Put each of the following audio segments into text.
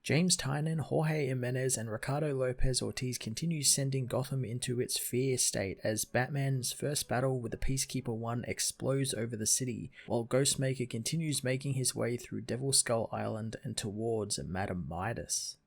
James Tynion, Jorge Jimenez, and Ricardo Lopez Ortiz continue sending Gotham into its fear state as Batman's first battle with the Peacekeeper 1 explodes over the city, while Ghostmaker continues making his way through Devil Skull Island and towards Madame Midas.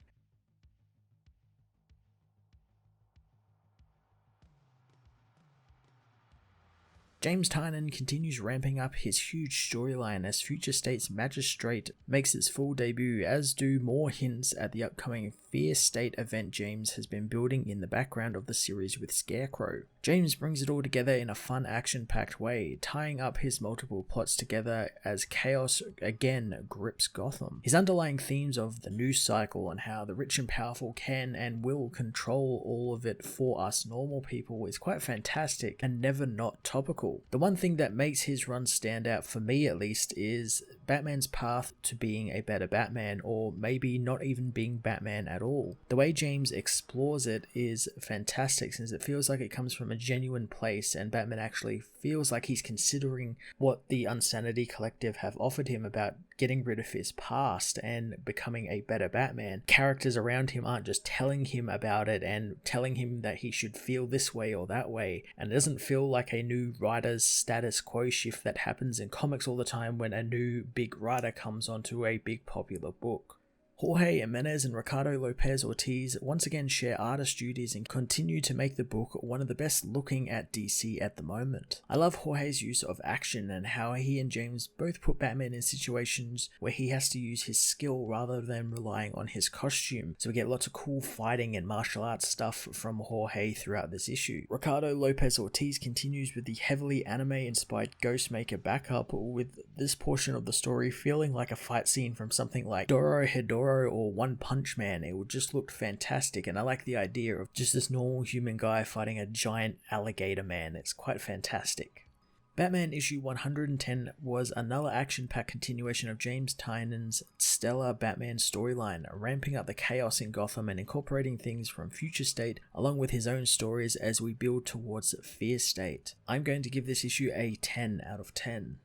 James Tynion continues ramping up his huge storyline as Future State's Magistrate makes its full debut, as do more hints at the upcoming Fear State event James has been building in the background of the series with Scarecrow. James brings it all together in a fun action-packed way, tying up his multiple plots together as chaos again grips Gotham. His underlying themes of the news cycle and how the rich and powerful can and will control all of it for us normal people is quite fantastic and never not topical. The one thing that makes his run stand out, for me at least, is Batman's path to being a better Batman, or maybe not even being Batman at all. The way James explores it is fantastic, since it feels like it comes from a genuine place and Batman actually feels like he's considering what the Unsanity Collective have offered him about getting rid of his past and becoming a better Batman. Characters around him aren't just telling him about it and telling him that he should feel this way or that way, and it doesn't feel like a new writer's status quo shift that happens in comics all the time when a new big writer comes onto a big popular book. Jorge Jimenez and Ricardo Lopez Ortiz once again share artist duties and continue to make the book one of the best looking at DC at the moment. I love Jorge's use of action and how he and James both put Batman in situations where he has to use his skill rather than relying on his costume, so we get lots of cool fighting and martial arts stuff from Jorge throughout this issue. Ricardo Lopez Ortiz continues with the heavily anime-inspired Ghostmaker backup, with this portion of the story feeling like a fight scene from something like Dorohedoro or One Punch Man. It would just look fantastic, and I like the idea of just this normal human guy fighting a giant alligator man. It's quite fantastic. Batman issue 110 was another action-packed continuation of James Tynion's stellar Batman storyline, ramping up the chaos in Gotham and incorporating things from Future State along with his own stories as we build towards Fear State. I'm going to give this issue a 10 out of 10.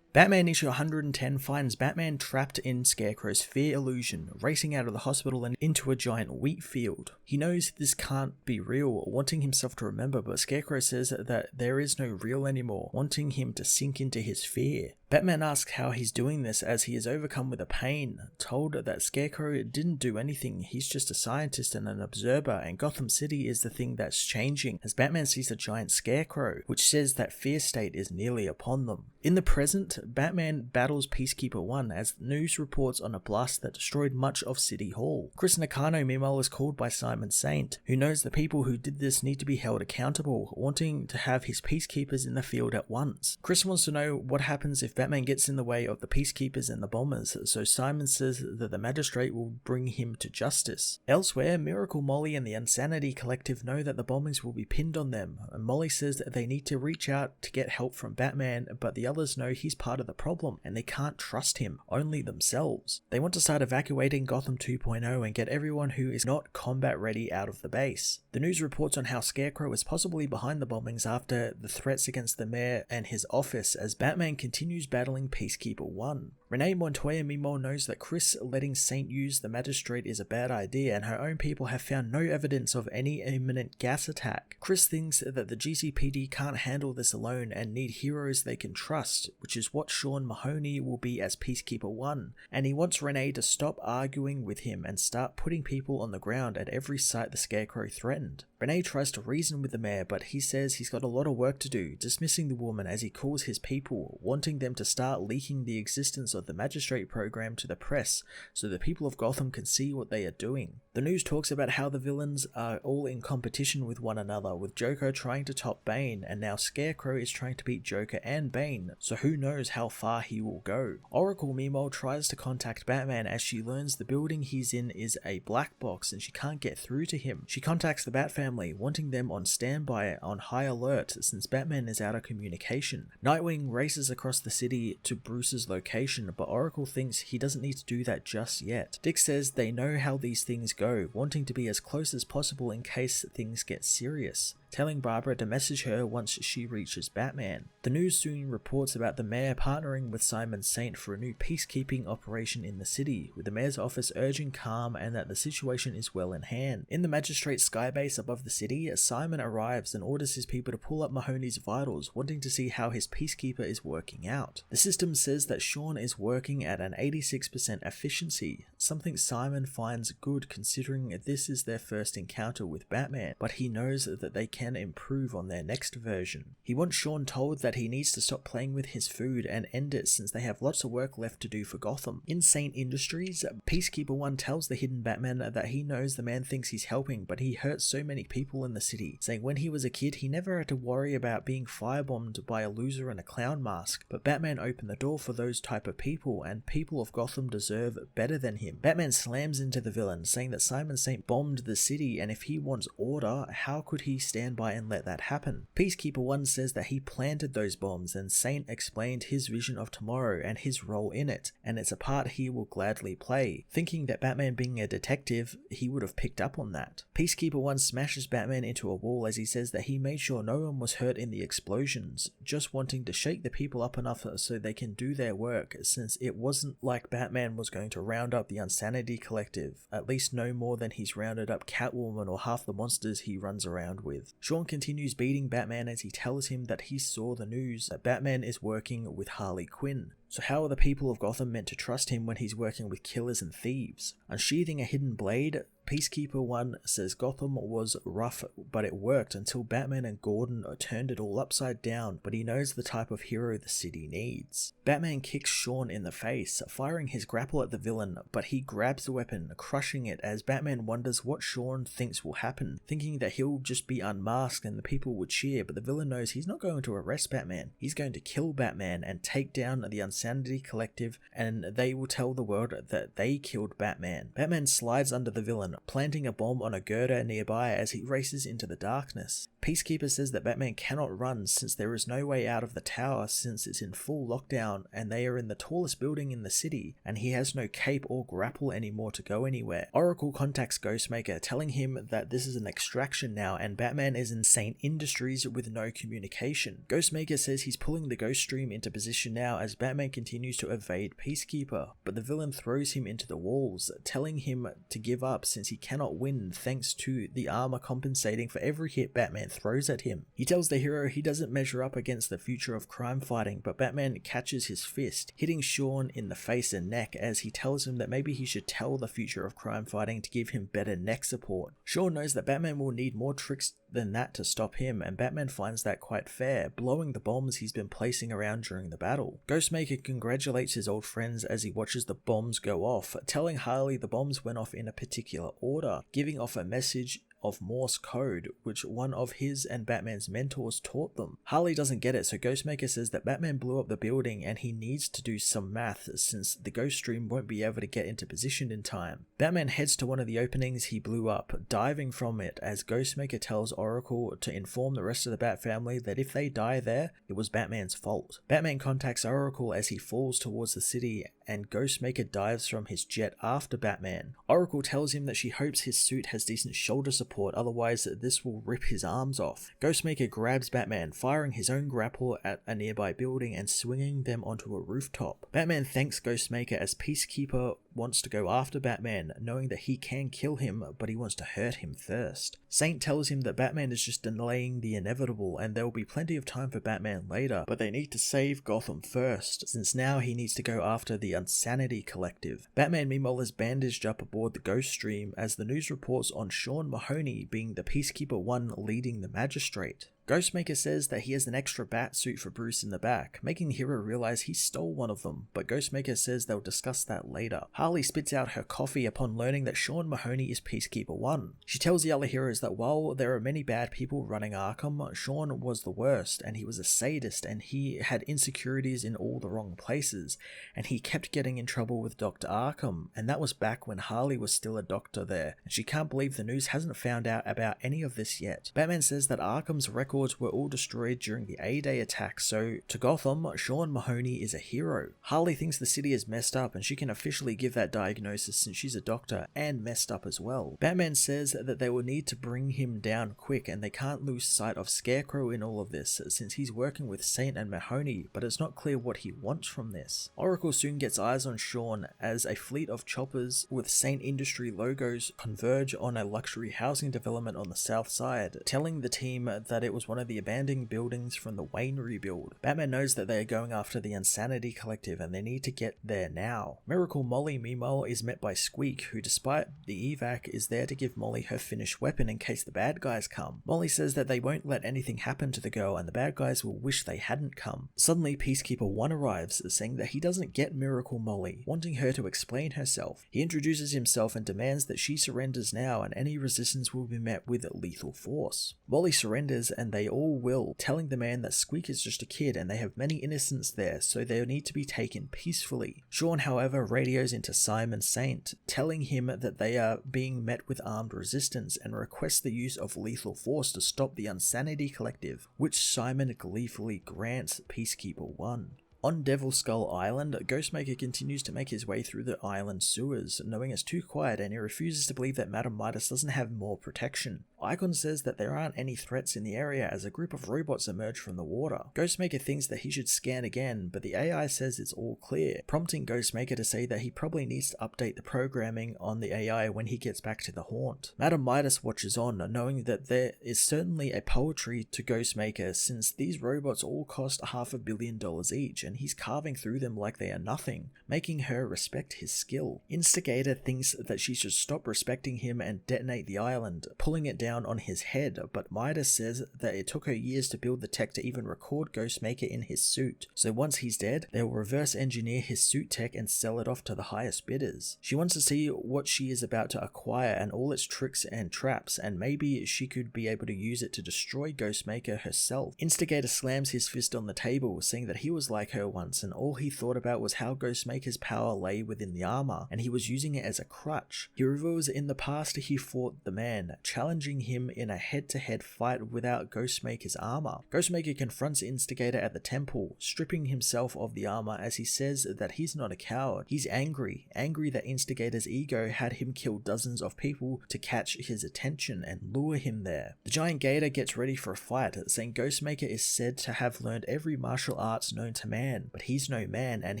Batman issue 110 finds Batman trapped in Scarecrow's fear illusion, racing out of the hospital and into a giant wheat field. He knows this can't be real, wanting himself to remember, but Scarecrow says that there is no real anymore, wanting him to sink into his fear. Batman asks how he's doing this as he is overcome with a pain, told that Scarecrow didn't do anything, he's just a scientist and an observer, and Gotham City is the thing that's changing, as Batman sees a giant Scarecrow, which says that Fear State is nearly upon them. In the present, Batman battles Peacekeeper 1 as news reports on a blast that destroyed much of City Hall. Chris Nakano meanwhile is called by Simon Saint, who knows the people who did this need to be held accountable, wanting to have his peacekeepers in the field at once. Chris wants to know what happens if Batman gets in the way of the peacekeepers and the bombers, so Simon says that the magistrate will bring him to justice. Elsewhere, Miracle Molly and the Unsanity Collective know that the bombings will be pinned on them, and Molly says that they need to reach out to get help from Batman, but the others know he's part of the problem and they can't trust him, only themselves. They want to start evacuating Gotham 2.0 and get everyone who is not combat ready out of the base. The news reports on how Scarecrow is possibly behind the bombings after the threats against the mayor and his office as Batman continues battling Peacekeeper 1. Renee Montoya meanwhile knows that Chris letting Saint use the magistrate is a bad idea, and her own people have found no evidence of any imminent gas attack. Chris thinks that the GCPD can't handle this alone and need heroes they can trust, which is what Sean Mahoney will be as Peacekeeper 1, and he wants Renee to stop arguing with him and start putting people on the ground at every site the Scarecrow threatened. Renee tries to reason with the mayor, but he says he's got a lot of work to do, dismissing the woman as he calls his people, wanting them to start leaking the existence of the magistrate program to the press so the people of Gotham can see what they are doing. The news talks about how the villains are all in competition with one another, with Joker trying to top Bane, and now Scarecrow is trying to beat Joker and Bane, so who knows how far he will go. Oracle meanwhile tries to contact Batman as she learns the building he's in is a black box and she can't get through to him. She contacts the Bat family, wanting them on standby on high alert since Batman is out of communication. Nightwing races across the city to Bruce's location, information, but Oracle thinks he doesn't need to do that just yet. Dick says they know how these things go, wanting to be as close as possible in case things get serious, telling Barbara to message her once she reaches Batman. The news soon reports about the mayor partnering with Simon Saint for a new peacekeeping operation in the city, with the mayor's office urging calm and that the situation is well in hand. In the magistrate's skybase above the city, Simon arrives and orders his people to pull up Mahoney's vitals, wanting to see how his peacekeeper is working out. The system says that Sean is working at an 86% efficiency, something Simon finds good considering this is their first encounter with Batman, but he knows that they can improve on their next version. He wants Sean told that he needs to stop playing with his food and end it since they have lots of work left to do for Gotham. In Saint Industries, Peacekeeper 1 tells the hidden Batman that he knows the man thinks he's helping, but he hurts so many people in the city, saying when he was a kid he never had to worry about being firebombed by a loser in a clown mask, but Batman opened the door for those type of people, and people of Gotham deserve better than him. Batman slams into the villain, saying that Simon Saint bombed the city, and if he wants order, how could he stand by and let that happen? Peacekeeper 1 says that he planted those bombs, and Saint explained his vision of tomorrow and his role in it, and it's a part he will gladly play, thinking that Batman being a detective, he would have picked up on that. Peacekeeper 1 smashes Batman into a wall as he says that he made sure no one was hurt in the explosions, just wanting to shake the people up enough so they can do their work, since it wasn't like Batman was going to round up the Unsanity Collective, at least no more than he's rounded up Catwoman or half the monsters he runs around with. Sean continues beating Batman as he tells him that he saw the news that Batman is working with Harley Quinn. So how are the people of Gotham meant to trust him when he's working with killers and thieves? Unsheathing a hidden blade, Peacekeeper 1 says Gotham was rough, but it worked until Batman and Gordon turned it all upside down, but he knows the type of hero the city needs. Batman kicks Sean in the face, firing his grapple at the villain, but he grabs the weapon, crushing it as Batman wonders what Sean thinks will happen, thinking that he'll just be unmasked and the people would cheer, but the villain knows he's not going to arrest Batman. He's going to kill Batman and take down the Unsanity Collective, and they will tell the world that they killed Batman. Batman slides under the villain, planting a bomb on a girder nearby as he races into the darkness. Peacekeeper says that Batman cannot run since there is no way out of the tower since it's in full lockdown and they are in the tallest building in the city, and he has no cape or grapple anymore to go anywhere. Oracle contacts Ghostmaker, telling him that this is an extraction now and Batman is in Saint Industries with no communication. Ghostmaker says he's pulling the Ghost Stream into position now as Batman continues to evade Peacekeeper, but the villain throws him into the walls, telling him to give up since he cannot win thanks to the armor compensating for every hit Batman throws at him. He tells the hero he doesn't measure up against the future of crime fighting, but Batman catches his fist, hitting Sean in the face and neck as he tells him that maybe he should tell the future of crime fighting to give him better neck support. Sean knows that Batman will need more tricks than that to stop him, and Batman finds that quite fair, blowing the bombs he's been placing around during the battle. Ghostmaker congratulates his old friends as he watches the bombs go off, telling Harley the bombs went off in a particular order, giving off a message of Morse code, which one of his and Batman's mentors taught them. Harley doesn't get it, so Ghostmaker says that Batman blew up the building and he needs to do some math since the Ghost Stream won't be able to get into position in time. Batman heads to one of the openings he blew up, diving from it as Ghostmaker tells Oracle to inform the rest of the Bat family that if they die there, it was Batman's fault. Batman contacts Oracle as he falls towards the city and Ghostmaker dives from his jet after Batman. Oracle tells him that she hopes his suit has decent shoulder support, otherwise this will rip his arms off. Ghostmaker grabs Batman, firing his own grapple at a nearby building and swinging them onto a rooftop. Batman thanks Ghostmaker as Peacekeeper wants to go after Batman, knowing that he can kill him, but he wants to hurt him first. Saint tells him that Batman is just delaying the inevitable and there will be plenty of time for Batman later, but they need to save Gotham first, since now he needs to go after the Unsanity Collective. Batman meanwhile is bandaged up aboard the Ghost Stream as the news reports on Sean Mahoney being the Peacekeeper 1 leading the magistrate. Ghostmaker says that he has an extra bat suit for Bruce in the back, making the hero realize he stole one of them, but Ghostmaker says they'll discuss that later. Harley spits out her coffee upon learning that Sean Mahoney is Peacekeeper 1. She tells the other heroes that while there are many bad people running Arkham, Sean was the worst, and he was a sadist, and he had insecurities in all the wrong places, and he kept getting in trouble with Dr. Arkham, and that was back when Harley was still a doctor there, and she can't believe the news hasn't found out about any of this yet. Batman says that Arkham's record records were all destroyed during the A-Day attack, so to Gotham, Sean Mahoney is a hero. Harley thinks the city is messed up and she can officially give that diagnosis since she's a doctor and messed up as well. Batman says that they will need to bring him down quick and they can't lose sight of Scarecrow in all of this since he's working with Saint and Mahoney, but it's not clear what he wants from this. Oracle soon gets eyes on Sean as a fleet of choppers with Saint Industry logos converge on a luxury housing development on the south side, telling the team that it was one of the abandoned buildings from the Wayne rebuild. Batman knows that they are going after the Insanity Collective and they need to get there now. Miracle Molly meanwhile is met by Squeak, who despite the evac is there to give Molly her finished weapon in case the bad guys come. Molly says that they won't let anything happen to the girl and the bad guys will wish they hadn't come. Suddenly Peacekeeper 1 arrives, saying that he doesn't get Miracle Molly, wanting her to explain herself. He introduces himself and demands that she surrenders now and any resistance will be met with lethal force. Molly surrenders and they all will, telling the man that Squeak is just a kid and they have many innocents there, so they need to be taken peacefully. Sean, however, radios into Simon Saint, telling him that they are being met with armed resistance and requests the use of lethal force to stop the Insanity Collective, which Simon gleefully grants Peacekeeper 1. On Devil Skull Island, Ghostmaker continues to make his way through the island sewers, knowing it's too quiet and he refuses to believe that Madame Midas doesn't have more protection. Icon says that there aren't any threats in the area as a group of robots emerge from the water. Ghostmaker thinks that he should scan again, but the AI says it's all clear, prompting Ghostmaker to say that he probably needs to update the programming on the AI when he gets back to the haunt. Madame Midas watches on, knowing that there is certainly a poetry to Ghostmaker since these robots all cost $500 million each, and he's carving through them like they are nothing, making her respect his skill. Instigator thinks that she should stop respecting him and detonate the island, pulling it down on his head, but Midas says that it took her years to build the tech to even record Ghostmaker in his suit, so once he's dead, they will reverse engineer his suit tech and sell it off to the highest bidders. She wants to see what she is about to acquire and all its tricks and traps, and maybe she could be able to use it to destroy Ghostmaker herself. Instigator slams his fist on the table, saying that he was like her once and all he thought about was how Ghostmaker's power lay within the armor and he was using it as a crutch. He reveals in the past he fought the man, challenging him in a head-to-head fight without Ghostmaker's armor. Ghostmaker confronts Instigator at the temple, stripping himself of the armor as he says that he's not a coward. He's angry that Instigator's ego had him kill dozens of people to catch his attention and lure him there. The giant gator gets ready for a fight, saying Ghostmaker is said to have learned every martial arts known to man, but he's no man and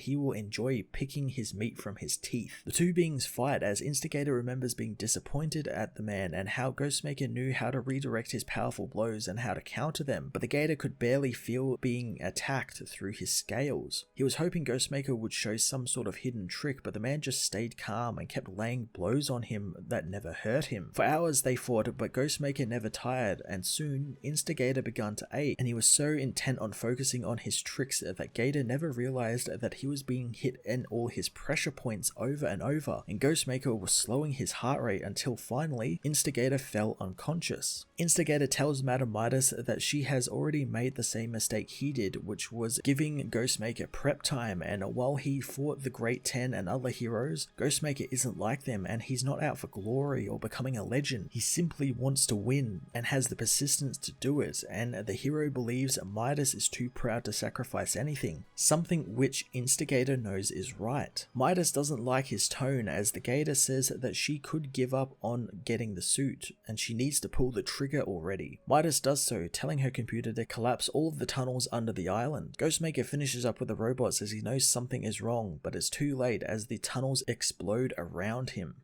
he will enjoy picking his meat from his teeth. The two beings fight as Instigator remembers being disappointed at the man and how Ghostmaker knew how to redirect his powerful blows and how to counter them, but the gator could barely feel being attacked through his scales. He was hoping Ghostmaker would show some sort of hidden trick, but the man just stayed calm and kept laying blows on him that never hurt him. For hours they fought, but Ghostmaker never tired, and soon Instigator began to ache, and he was so intent on focusing on his tricks that Gator never realized that he was being hit in all his pressure points over and over, and Ghostmaker was slowing his heart rate until finally Instigator fell unconscious. Instigator tells Madame Midas that she has already made the same mistake he did, which was giving Ghostmaker prep time, and while he fought the Great Ten and other heroes, Ghostmaker isn't like them and he's not out for glory or becoming a legend. He simply wants to win and has the persistence to do it, and the hero believes Midas is too proud to sacrifice anything, something which Instigator knows is right. Midas doesn't like his tone as the gator says that she could give up on getting the suit and she needs to pull the trigger already. Midas does so, telling her computer to collapse all of the tunnels under the island. Ghostmaker finishes up with the robots as he knows something is wrong, but it's too late as the tunnels explode around him.